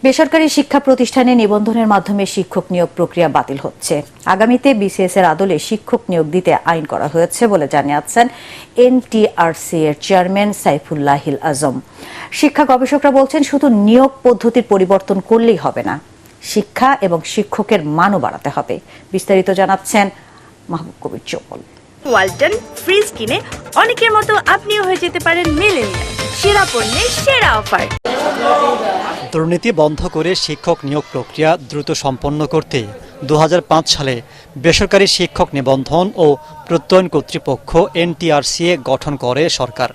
বেসরকারি শিক্ষা প্রতিষ্ঠানে নিবন্ধনের মাধ্যমে শিক্ষক নিয়োগ প্রক্রিয়া বাতিল হচ্ছে। আগামীতে বিসিএস এর আদলে শিক্ষক নিয়োগ দিতে আইন করা হয়েছে বলে জানিয়েছেন এনটিআরসি এর চেয়ারম্যান সাইফুল্লাহিল আজম। শিক্ষা গবেষকরা বলছেন, শুধু নিয়োগ পদ্ধতির পরিবর্তন করলেই হবে না, শিক্ষা এবং শিক্ষকের মানও বাড়াতে হবে। বিস্তারিত জানাচ্ছেন মাহবুব কবির চপল। ওয়ালটন ফ্রিজ কিনে অনেকের মতো আপনিও হয়ে যেতে পারেন মিলেনিয়াল। সেরা পণ্যের সেরা অফার। দুর্নীতি বন্ধ করে শিক্ষক নিয়োগ প্রক্রিয়া দ্রুত সম্পন্ন করতে 2005 সালে বেসরকারি শিক্ষক নিবন্ধন ও প্রত্যয়ন কর্তৃপক্ষ এনটিআরসিএ গঠন করে সরকার।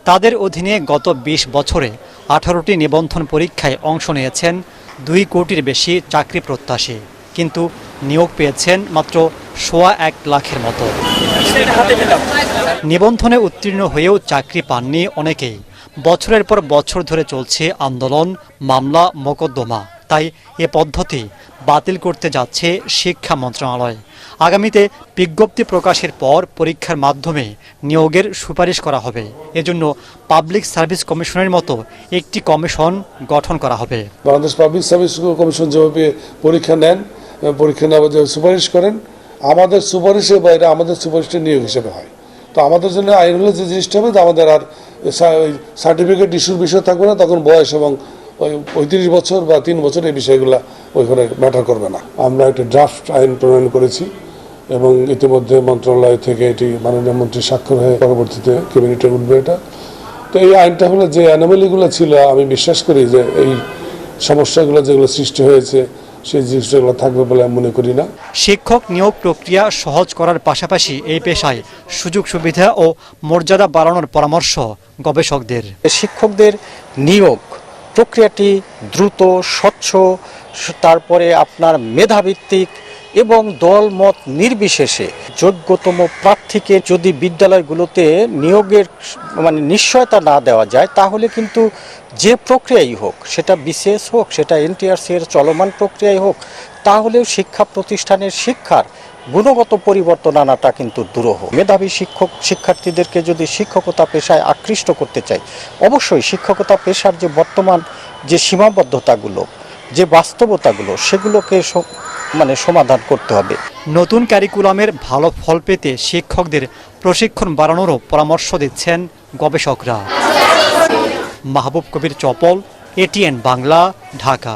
তাদের অধীনে গত 20 বছরে 18টি নিবন্ধন পরীক্ষায় অংশ নিয়েছেন 2 কোটির বেশি চাকরি প্রত্যাশী, কিন্তু নিয়োগ পেয়েছেন মাত্র 1.25 লাখের মতো। নিবন্ধনে উত্তীর্ণ হয়েও চাকরি পাননি অনেকেই। বছরের পর বছর ধরে চলছে আন্দোলন, মামলা, মোকদ্দমা। তাই এ পদ্ধতি বাতিল করতে যাচ্ছে শিক্ষা মন্ত্রণালয়। আগামীতে বিজ্ঞপ্তি প্রকাশের পর পরীক্ষার মাধ্যমে নিয়োগের সুপারিশ করা হবে। এজন্য পাবলিক সার্ভিস কমিশনের মতো একটি কমিশন গঠন করা হবে। বাংলাদেশ পাবলিক সার্ভিস কমিশন যেভাবে পরীক্ষা নেন, পরীক্ষা নেওয়া সুপারিশ করেন, আমাদের সুপারিশের বাইরে আমাদের সুপারিশটা নিয়োগ হিসেবে হয়। তো আমাদের জন্য আইন হলে যে জিনিসটা হবে, আমাদের আর সার্টিফিকেট ইস্যুর বিষয় থাকবে না, তখন বয়স এবং 35 বছর বা 3 বছর এই বিষয়গুলো ওইখানে ম্যাটার করবে না। আমরা একটা ড্রাফট আইন প্রণয়ন করেছি এবং ইতিমধ্যে মন্ত্রণালয় থেকে এটি মাননীয় মন্ত্রী স্বাক্ষর হয়ে পরবর্তীতে ক্যাবিনেটে উঠবে এটা। তো এই আইনটা হলে যে অ্যানোমালিগুলো ছিল, আমি বিশ্বাস করি যে এই সমস্যাগুলো যেগুলো সৃষ্টি হয়েছে সেই জিনিসগুলো থাকবে বলে আমি মনে করি না। শিক্ষক নিয়োগ প্রক্রিয়া সহজ করার পাশাপাশি এই পেশায় সুযোগ সুবিধা ও মর্যাদা বাড়ানোর পরামর্শ গবেষকদের। শিক্ষকদের নিয়োগ প্রক্রিয়াটি দ্রুত, স্বচ্ছ, তারপরে আপনার মেধাভিত্তিক এবং দলমত নির্বিশেষে যোগ্যতম প্রার্থীকে যদি বিদ্যালয়গুলোতে নিয়োগের নিশ্চয়তা না দেওয়া যায়, তাহলে কিন্তু যে প্রক্রিয়াই হোক, সেটা বিসিএস হোক, সেটা এনটিআরসি এর চলমান প্রক্রিয়াই হোক, তাহলেও শিক্ষা প্রতিষ্ঠানের শিক্ষার গুণগত পরিবর্তন আনাটা কিন্তু দুরূহ। মেধাবী শিক্ষার্থীদেরকে যদি শিক্ষকতা পেশায় আকৃষ্ট করতে চাই, অবশ্যই শিক্ষকতা পেশার যে বর্তমান যে সীমাবদ্ধতাগুলো, যে বাস্তবতাগুলো, সেগুলোকে সমাধান করতে হবে। নতুন ক্যারিকুলামের ভালো ফল পেতে শিক্ষকদের প্রশিক্ষণ বাড়ানোরও পরামর্শ দিচ্ছেন গবেষকরা। মাহবুব কবির চপল, এটিএন বাংলা, ঢাকা।